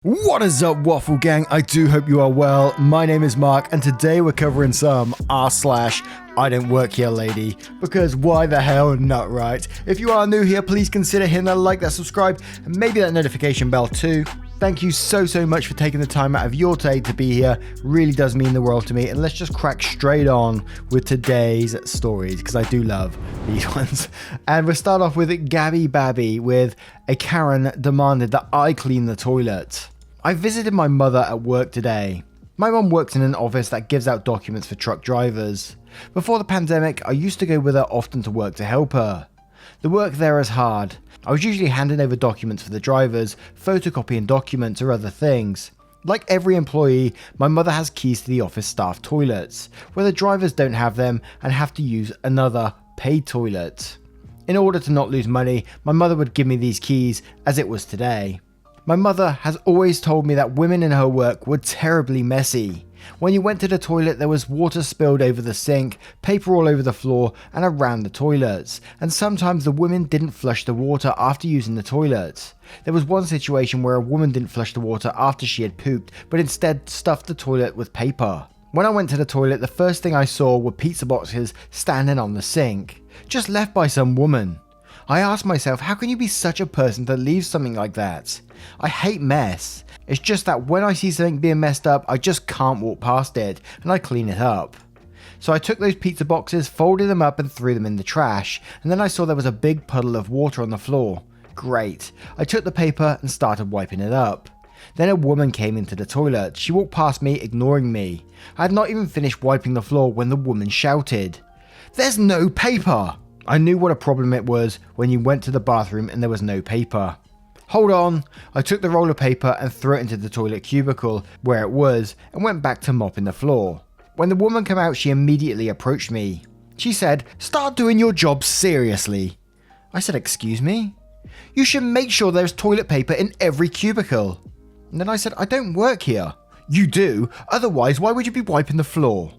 What is up, Waffle Gang? I do hope you are well. My name is Mark, and today we're covering some r/I don't work here lady, because why the hell not, right? If you are new here, please consider hitting that like, that subscribe, and maybe that notification bell too. Thank you so much for taking the time out of your day to be here. Really does mean the world to me. And let's just crack straight on with today's stories, because I do love these ones. And we'll start off with Gabby Babby with a Karen demanded that I clean the toilet. I visited my mother at work today. My mum works in an office that gives out documents for truck drivers. Before the pandemic, I used to go with her often to work to help her. The work there is hard. I was usually handing over documents for the drivers, photocopying documents or other things. Like every employee, my mother has keys to the office staff toilets, where the drivers don't have them and have to use another paid toilet. In order to not lose money, my mother would give me these keys, as it was today. My mother has always told me that women in her work were terribly messy. When you went to the toilet, there was water spilled over the sink, paper all over the floor and around the toilets, and sometimes the women didn't flush the water after using the toilet. There was one situation where a woman didn't flush the water after she had pooped, but instead stuffed the toilet with paper. When I went to the toilet, the first thing I saw were pizza boxes standing on the sink, just left by some woman. I asked myself, how can you be such a person to leave something like that? I hate mess. It's just that when I see something being messed up, I just can't walk past it, and I clean it up. So I took those pizza boxes, folded them up and threw them in the trash, and then I saw there was a big puddle of water on the floor. Great. I took the paper and started wiping it up. Then a woman came into the toilet. She walked past me, ignoring me. I had not even finished wiping the floor when the woman shouted, "There's no paper!" I knew what a problem it was when you went to the bathroom and there was no paper. Hold on, I took the roll of paper and threw it into the toilet cubicle where it was and went back to mopping the floor. When the woman came out, she immediately approached me. She said, "Start doing your job seriously." I said, "Excuse me? You should make sure there's toilet paper in every cubicle." And then I said, "I don't work here." "You do, otherwise why would you be wiping the floor?"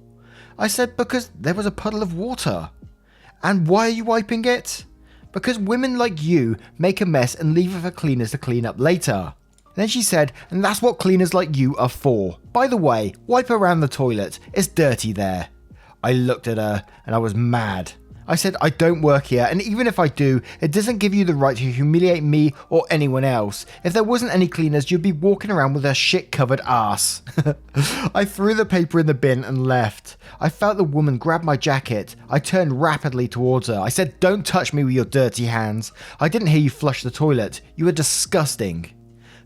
I said, "Because there was a puddle of water." "And why are you wiping it?" "Because women like you make a mess and leave it for cleaners to clean up later." Then she said, "And that's what cleaners like you are for. By the way, wipe around the toilet, it's dirty there." I looked at her and I was mad. I said, "I don't work here, and even if I do, it doesn't give you the right to humiliate me or anyone else. If there wasn't any cleaners, you'd be walking around with a shit-covered ass." I threw the paper in the bin and left. I felt the woman grab my jacket. I turned rapidly towards her. I said, "Don't touch me with your dirty hands. I didn't hear you flush the toilet. You were disgusting."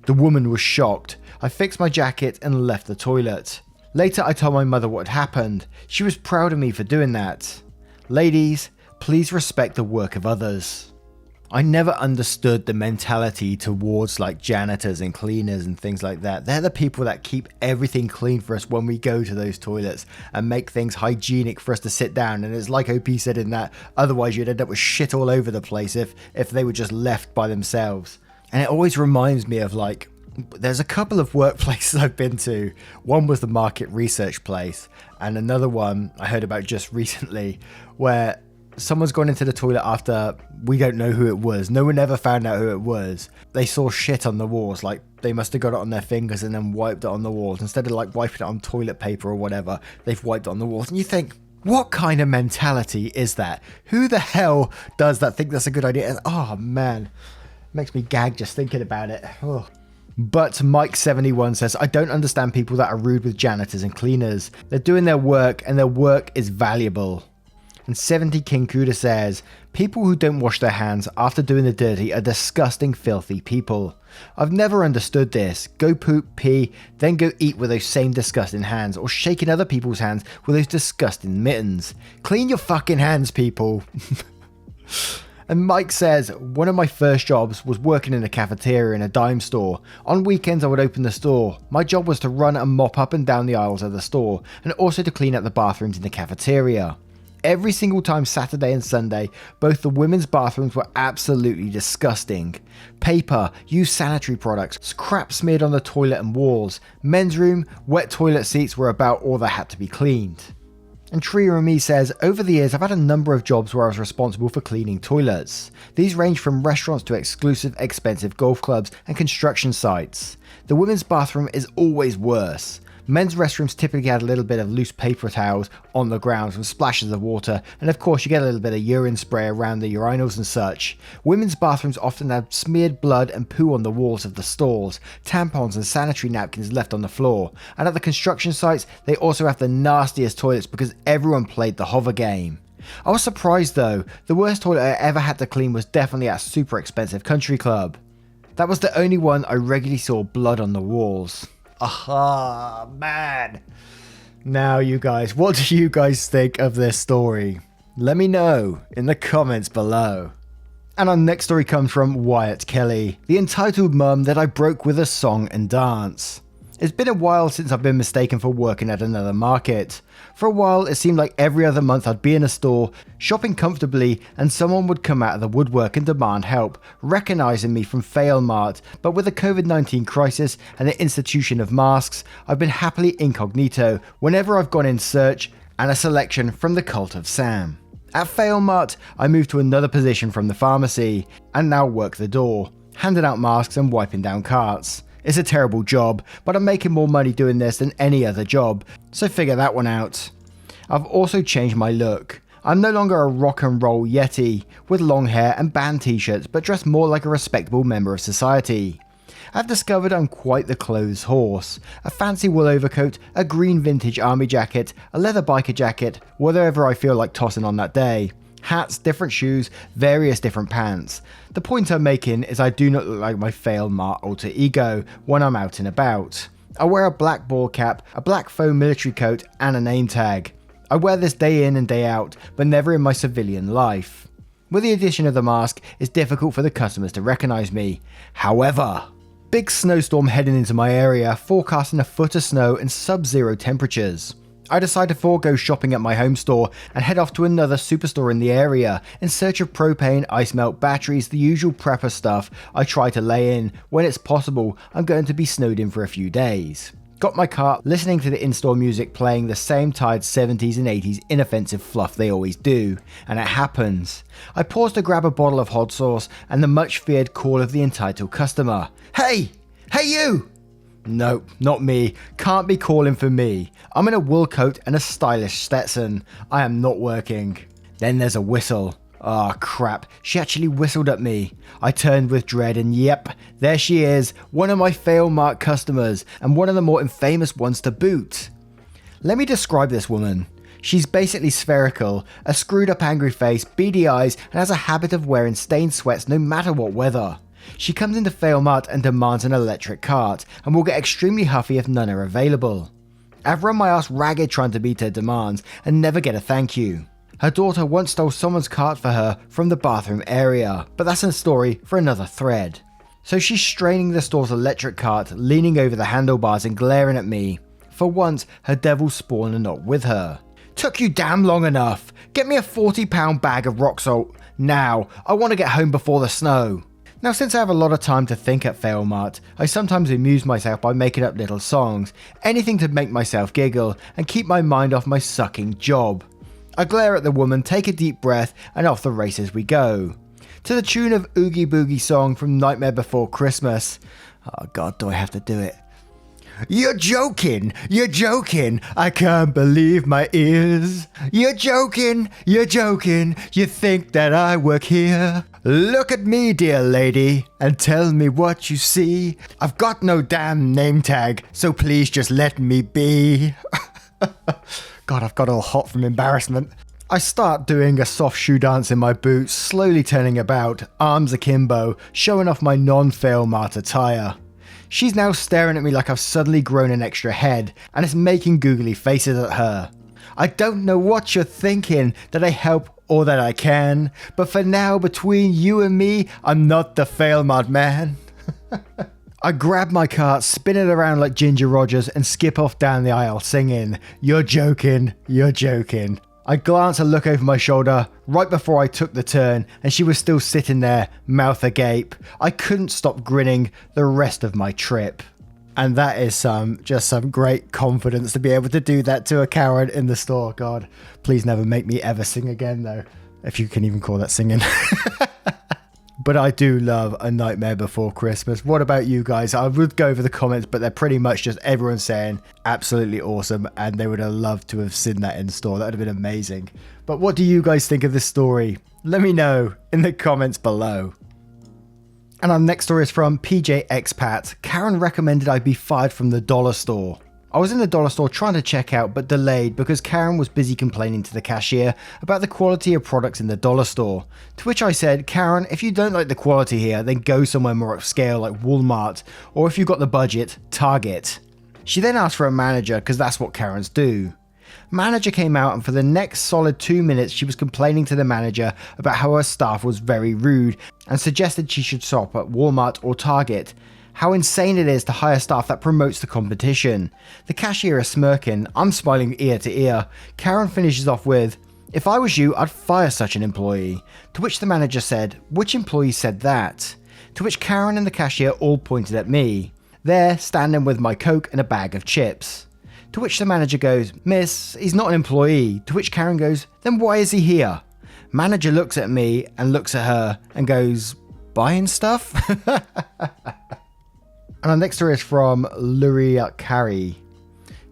The woman was shocked. I fixed my jacket and left the toilet. Later, I told my mother what had happened. She was proud of me for doing that. Ladies, please respect the work of others. I never understood the mentality towards like janitors and cleaners and things like that. They're the people that keep everything clean for us when we go to those toilets and make things hygienic for us to sit down. And it's like OP said in that, otherwise you'd end up with shit all over the place if they were just left by themselves. And it always reminds me of like, there's a couple of workplaces I've been to. One was the market research place, and another one I heard about just recently where someone's gone into the toilet after we don't know who it was. No one ever found out who it was. They saw shit on the walls, like they must have got it on their fingers and then wiped it on the walls. Instead of like wiping it on toilet paper or whatever, they've wiped it on the walls. And you think, what kind of mentality is that? Who the hell does that think that's a good idea? Oh man, makes me gag just thinking about it. Oh. But Mike71 says, "I don't understand people that are rude with janitors and cleaners. They're doing their work and their work is valuable." And 70 King Kuda says, "People who don't wash their hands after doing the dirty are disgusting, filthy people. I've never understood this. Go poop, pee, then go eat with those same disgusting hands, or shaking other people's hands with those disgusting mittens. Clean your fucking hands, people." And Mike says, "One of my first jobs was working in a cafeteria in a dime store. On weekends I would open the store. My job was to run and mop up and down the aisles of the store, and also to clean up the bathrooms in the cafeteria. Every single time Saturday and Sunday, both the women's bathrooms were absolutely disgusting. Paper, used sanitary products, crap smeared on the toilet and walls. Men's room, wet toilet seats were about all that had to be cleaned." And Tria Remy says, "Over the years I've had a number of jobs where I was responsible for cleaning toilets. These range from restaurants to exclusive expensive golf clubs and construction sites. the women's bathroom is always worse. Men's restrooms typically had a little bit of loose paper towels on the ground from splashes of water, and of course you get a little bit of urine spray around the urinals and such. Women's bathrooms often have smeared blood and poo on the walls of the stalls, tampons and sanitary napkins left on the floor, and at the construction sites they also have the nastiest toilets because everyone played the hover game. I was surprised though, the worst toilet I ever had to clean was definitely at a super expensive country club. That was the only one I regularly saw blood on the walls. Aha, man. Now you guys, what do you guys think of this story? Let me know in the comments below. And our next story comes from Wyatt Kelly, the entitled mum that I broke with a song and dance. It's been a while since I've been mistaken for working at another market. For a while, it seemed like every other month I'd be in a store, shopping comfortably, and someone would come out of the woodwork and demand help, recognizing me from FailMart, but with the COVID-19 crisis and the institution of masks, I've been happily incognito whenever I've gone in search and a selection from the Cult of Sam. At FailMart, I moved to another position from the pharmacy, and now work the door, handing out masks and wiping down carts. It's a terrible job, but I'm making more money doing this than any other job, so figure that one out. I've also changed my look. I'm no longer a rock and roll yeti, with long hair and band t-shirts, but dressed more like a respectable member of society. I've discovered I'm quite the clothes horse. A fancy wool overcoat, a green vintage army jacket, a leather biker jacket, whatever I feel like tossing on that day. Hats, different shoes, various different pants. The point I'm making is I do not look like my FailMart alter ego when I'm out and about. I wear a black ball cap, a black faux military coat and a name tag. I wear this day in and day out, but never in my civilian life. With the addition of the mask, it's difficult for the customers to recognise me. However, big snowstorm heading into my area, forecasting a foot of snow and sub-zero temperatures. I decide to forego shopping at my home store and head off to another superstore in the area in search of propane, ice melt, batteries, the usual prepper stuff I try to lay in when it's possible I'm going to be snowed in for a few days. Got my cart, listening to the in-store music playing the same tired 70s and 80s inoffensive fluff they always do, and it happens. I pause to grab a bottle of hot sauce and the much feared call of the entitled customer. Hey! Hey you! Nope, not me. Can't be calling for me. I'm in a wool coat and a stylish Stetson. I am not working. Then there's a whistle. Ah, crap. She actually whistled at me. I turned with dread and yep, there she is, one of my FailMart customers, and one of the more infamous ones to boot. Let me describe this woman. She's basically spherical, a screwed up angry face, beady eyes, and has a habit of wearing stained sweats no matter what weather. She comes into FailMart and demands an electric cart, and will get extremely huffy if none are available. I've run my ass ragged trying to meet her demands, and never get a thank you. Her daughter once stole someone's cart for her from the bathroom area, but that's a story for another thread. So she's straining the store's electric cart, leaning over the handlebars and glaring at me. For once, her devil spawn are not with her. Took you damn long enough. Get me a 40-pound bag of rock salt. Now, I want to get home before the snow. Now, since I have a lot of time to think at FailMart, I sometimes amuse myself by making up little songs, anything to make myself giggle and keep my mind off my sucking job. I glare at the woman, take a deep breath, and off the races we go. To the tune of Oogie Boogie song from Nightmare Before Christmas. Oh god, do I have to do it? You're joking, I can't believe my ears. You're joking, you think that I work here. Look at me, dear lady, and tell me what you see. I've got no damn name tag, so please just let me be. God, I've got all hot from embarrassment. I start doing a soft shoe dance in my boots, slowly turning about, arms akimbo, showing off my non-FailMart attire. She's now staring at me like I've suddenly grown an extra head, and is making googly faces at her. I don't know what you're thinking, that I help or that I can, but for now, between you and me, I'm not the FailMart man. I grab my cart, spin it around like Ginger Rogers, and skip off down the aisle singing, You're joking. I glance and look over my shoulder right before I took the turn, and she was still sitting there, mouth agape. I couldn't stop grinning the rest of my trip. And that is just some great confidence to be able to do that to a Karen in the store. God, please never make me ever sing again though, if you can even call that singing. But I do love A Nightmare Before Christmas. What about you guys? I would go over the comments, but they're pretty much just everyone saying absolutely awesome, and they would have loved to have seen that in store. That would have been amazing. But what do you guys think of this story? Let me know in the comments below. And our next story is from PJ Expat. Karen recommended I be fired from the dollar store. I was in the dollar store trying to check out, but delayed because Karen was busy complaining to the cashier about the quality of products in the dollar store. To which I said, Karen, if you don't like the quality here, then go somewhere more upscale like Walmart, or if you've got the budget, Target. She then asked for a manager because that's what Karens do. Manager came out, and for the next solid 2 minutes she was complaining to the manager about how her staff was very rude and suggested she should shop at Walmart or Target. How insane it is to hire staff that promotes the competition. The cashier is smirking, I'm smiling ear to ear. Karen finishes off with, if I was you, I'd fire such an employee. To which the manager said, which employee said that? To which Karen and the cashier all pointed at me. There, standing with my Coke and a bag of chips. To which the manager goes, miss, he's not an employee. To which Karen goes, then why is he here? Manager looks at me and looks at her and goes, buying stuff? And our next story is from Luria Carey.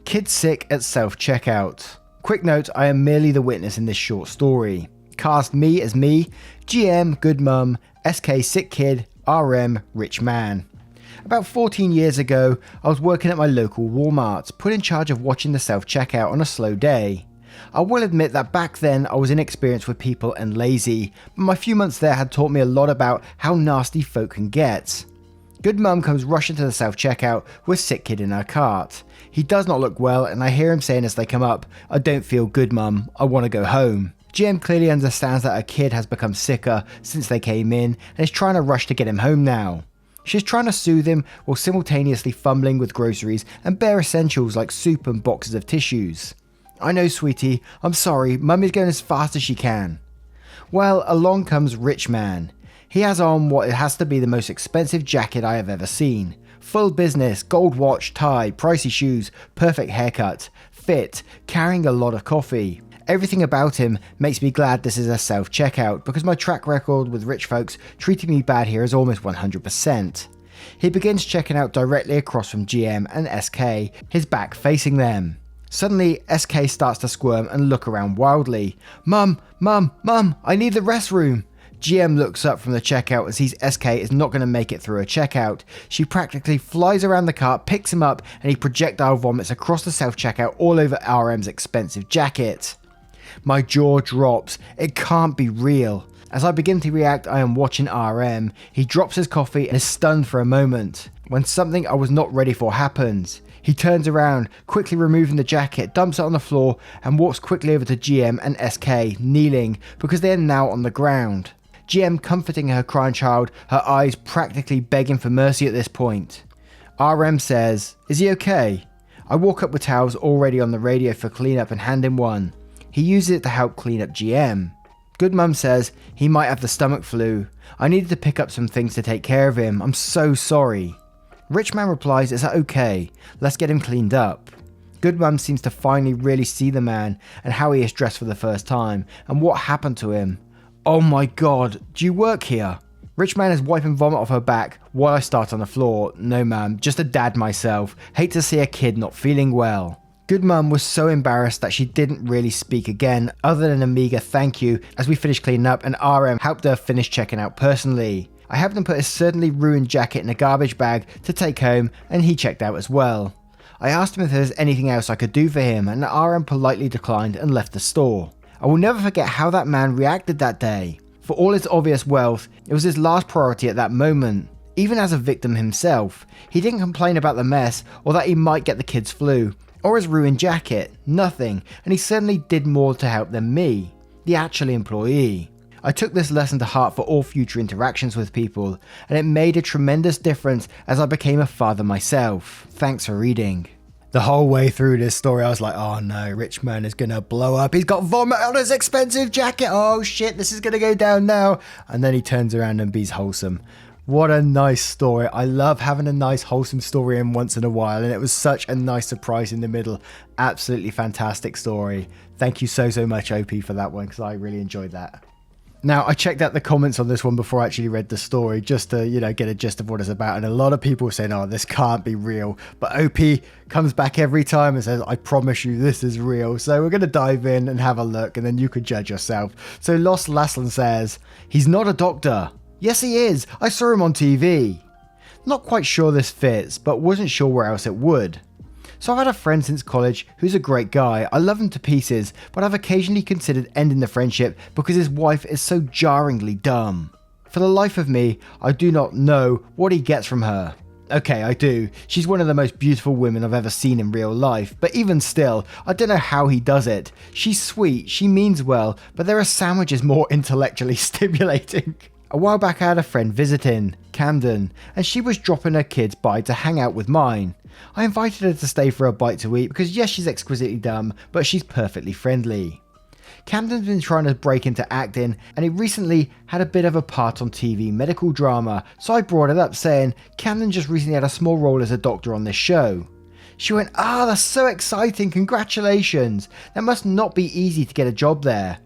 Kid sick at self-checkout. Quick note, I am merely the witness in this short story. Cast me as me, GM, good mum, SK sick kid, RM, rich man. About 14 years ago, I was working at my local Walmart, put in charge of watching the self-checkout on a slow day. I will admit that back then I was inexperienced with people and lazy, but my few months there had taught me a lot about how nasty folk can get. Good mum comes rushing to the self-checkout with sick kid in her cart. He does not look well, and I hear him saying as they come up, I don't feel good mum, I want to go home. GM clearly understands that her kid has become sicker since they came in and is trying to rush to get him home now. She's trying to soothe him while simultaneously fumbling with groceries and bare essentials like soup and boxes of tissues. I know sweetie, I'm sorry, mum is going as fast as she can. Well, along comes rich man. He has on what has to be the most expensive jacket I have ever seen. Full business, gold watch, tie, pricey shoes, perfect haircut, fit, carrying a lot of coffee. Everything about him makes me glad this is a self-checkout because my track record with rich folks treating me bad here is almost 100%. He begins checking out directly across from GM and SK, his back facing them. Suddenly, SK starts to squirm and look around wildly. Mum, mum, mum, I need the restroom. GM looks up from the checkout and sees SK is not going to make it through a checkout. She practically flies around the cart, picks him up, and he projectile vomits across the self-checkout all over RM's expensive jacket. My jaw drops. It can't be real. As I begin to react, I am watching RM. He drops his coffee and is stunned for a moment, when something I was not ready for happens. He turns around, quickly removing the jacket, dumps it on the floor, and walks quickly over to GM and SK, kneeling, because they are now on the ground. GM comforting her crying child, her eyes practically begging for mercy at this point. RM says, is he okay? I walk up with towels already on the radio for cleanup and hand him one. He uses it to help clean up GM. Good mum says, he might have the stomach flu. I needed to pick up some things to take care of him. I'm so sorry. Rich man replies, is that okay? Let's get him cleaned up. Good mum seems to finally really see the man and how he is dressed for the first time and what happened to him. Oh my god, do you work here? Rich man is wiping vomit off her back while I start on the floor. No ma'am, just a dad myself. Hate to see a kid not feeling well. Good mum was so embarrassed that she didn't really speak again other than a meager thank you as we finished cleaning up, and RM helped her finish checking out personally. I helped him put his certainly ruined jacket in a garbage bag to take home, and he checked out as well. I asked him if there was anything else I could do for him, and RM politely declined and left the store. I will never forget how that man reacted that day. For all his obvious wealth, it was his last priority at that moment. Even as a victim himself, he didn't complain about the mess or that he might get the kid's flu, or his ruined jacket, nothing, and he certainly did more to help than me, the actual employee. I took this lesson to heart for all future interactions with people, and it made a tremendous difference as I became a father myself. Thanks for reading. The whole way through this story, I was like, oh no, rich man is going to blow up. He's got vomit on his expensive jacket. Oh shit, this is going to go down now. And then he turns around and be's wholesome. What a nice story. I love having a nice wholesome story in once in a while. And it was such a nice surprise in the middle. Absolutely fantastic story. Thank you so much, OP, for that one, because I really enjoyed that. Now, I checked out the comments on this one before I actually read the story, just to, get a gist of what it's about. And a lot of people were saying, oh, this can't be real. But OP comes back every time and says, I promise you this is real. So we're going to dive in and have a look, and then you could judge yourself. So Lost Laslan says, he's not a doctor. Yes, he is. I saw him on TV. Not quite sure this fits, but wasn't sure where else it would. So I've had a friend since college who's a great guy. I love him to pieces, but I've occasionally considered ending the friendship because his wife is so jarringly dumb. For the life of me, I do not know what he gets from her. Okay, I do. She's one of the most beautiful women I've ever seen in real life, but even still, I don't know how he does it. She's sweet, she means well, but there are sandwiches more intellectually stimulating. A while back I had a friend visiting, Camden, and she was dropping her kids by to hang out with mine. I invited her to stay for a bite to eat because yes, she's exquisitely dumb, but she's perfectly friendly. Camden's been trying to break into acting, and he recently had a bit of a part on TV medical drama, so I brought it up saying Camden just recently had a small role as a doctor on this show. She went, that's so exciting, congratulations, that must not be easy to get a job there.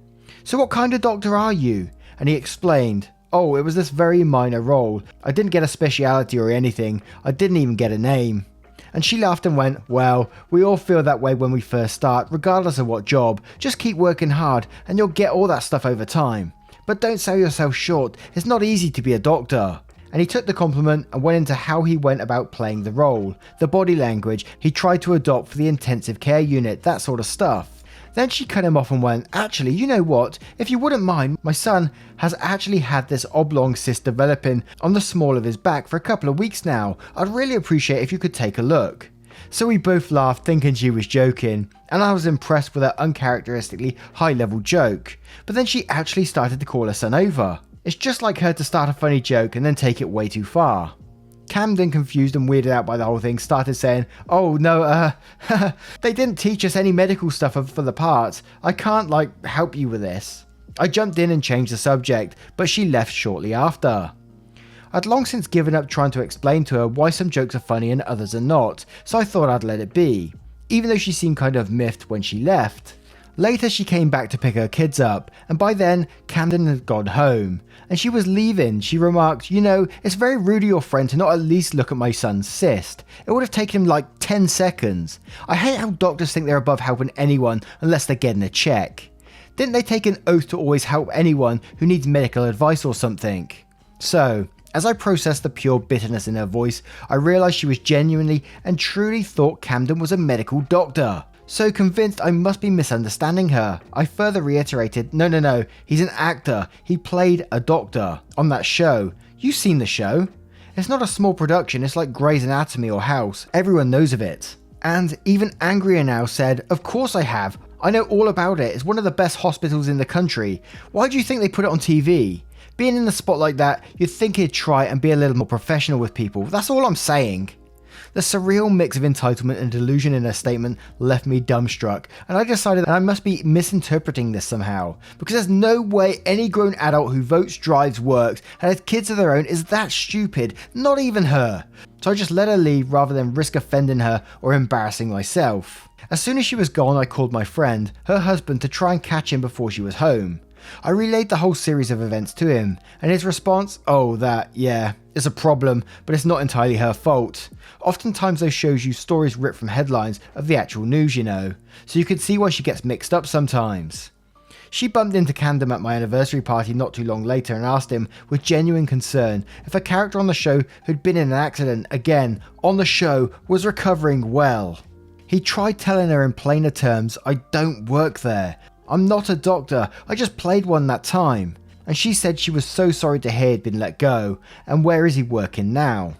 So what kind of doctor are you? And he explained, it was this very minor role, I didn't get a speciality or anything, I didn't even get a name. And she laughed and went, well, we all feel that way when we first start, regardless of what job. Just keep working hard and you'll get all that stuff over time. But don't sell yourself short, it's not easy to be a doctor. And he took the compliment and went into how he went about playing the role, the body language he tried to adopt for the intensive care unit, that sort of stuff. Then she cut him off and went, actually, you know what, if you wouldn't mind, my son has actually had this oblong cyst developing on the small of his back for a couple of weeks now. I'd really appreciate if you could take a look. So we both laughed thinking she was joking, and I was impressed with her uncharacteristically high-level joke. But then she actually started to call her son over. It's just like her to start a funny joke and then take it way too far. Camden, confused and weirded out by the whole thing, started saying, no, they didn't teach us any medical stuff for the part. I can't, help you with this. I jumped in and changed the subject, but she left shortly after. I'd long since given up trying to explain to her why some jokes are funny and others are not, so I thought I'd let it be, even though she seemed kind of miffed when she left. Later she came back to pick her kids up, and by then Camden had gone home, and she was leaving. She remarked, it's very rude of your friend to not at least look at my son's cyst. It would have taken him 10 seconds. I hate how doctors think they're above helping anyone unless they're getting a check. Didn't they take an oath to always help anyone who needs medical advice or something? So, as I processed the pure bitterness in her voice, I realised she was genuinely and truly thought Camden was a medical doctor. So convinced I must be misunderstanding her, I further reiterated, no, he's an actor, he played a doctor on that show. You've seen the show. It's not a small production, it's like Grey's Anatomy or House, everyone knows of it. And even angrier now said, of course I have, I know all about it, it's one of the best hospitals in the country. Why do you think they put it on TV? Being in the spot like that, you'd think he'd try and be a little more professional with people, that's all I'm saying. The surreal mix of entitlement and delusion in her statement left me dumbstruck, and I decided that I must be misinterpreting this somehow, because there's no way any grown adult who votes, drives, works, and has kids of their own is that stupid, not even her. So I just let her leave rather than risk offending her or embarrassing myself. As soon as she was gone, I called my friend, her husband, to try and catch him before she was home. I relayed the whole series of events to him, and his response, it's a problem, but it's not entirely her fault. Oftentimes those shows use stories ripped from headlines of the actual news, so you can see why she gets mixed up sometimes. She bumped into Camden at my anniversary party not too long later and asked him with genuine concern if a character on the show who'd been in an accident, again, on the show, was recovering well. He tried telling her in plainer terms, I don't work there. I'm not a doctor, I just played one that time. And she said she was so sorry to hear he'd been let go, and where is he working now?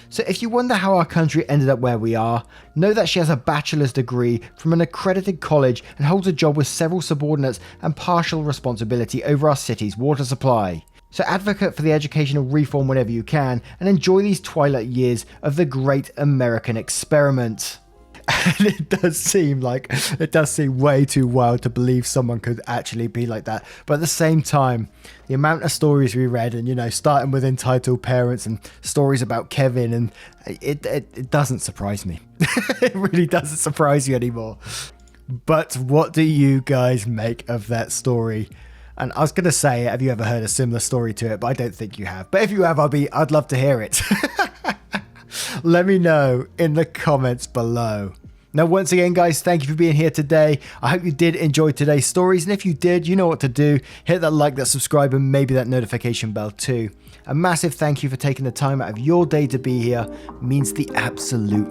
So if you wonder how our country ended up where we are, know that she has a bachelor's degree from an accredited college and holds a job with several subordinates and partial responsibility over our city's water supply. So advocate for the educational reform whenever you can, and enjoy these twilight years of the great American experiment. And it does seem way too wild to believe someone could actually be like that. But at the same time, the amount of stories we read, and starting with entitled parents and stories about Kevin, and it doesn't surprise me. It really doesn't surprise you anymore. But what do you guys make of that story? And I was going to say, have you ever heard a similar story to it? But I don't think you have. But if you have, I'd love to hear it. Let me know in the comments below. Now, once again, guys, thank you for being here today. I hope you did enjoy today's stories. And if you did, you know what to do. Hit that like, that subscribe, and maybe that notification bell too. A massive thank you for taking the time out of your day to be here. It means the absolute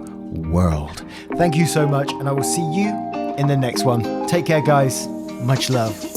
world. Thank you so much, and I will see you in the next one. Take care, guys. Much love.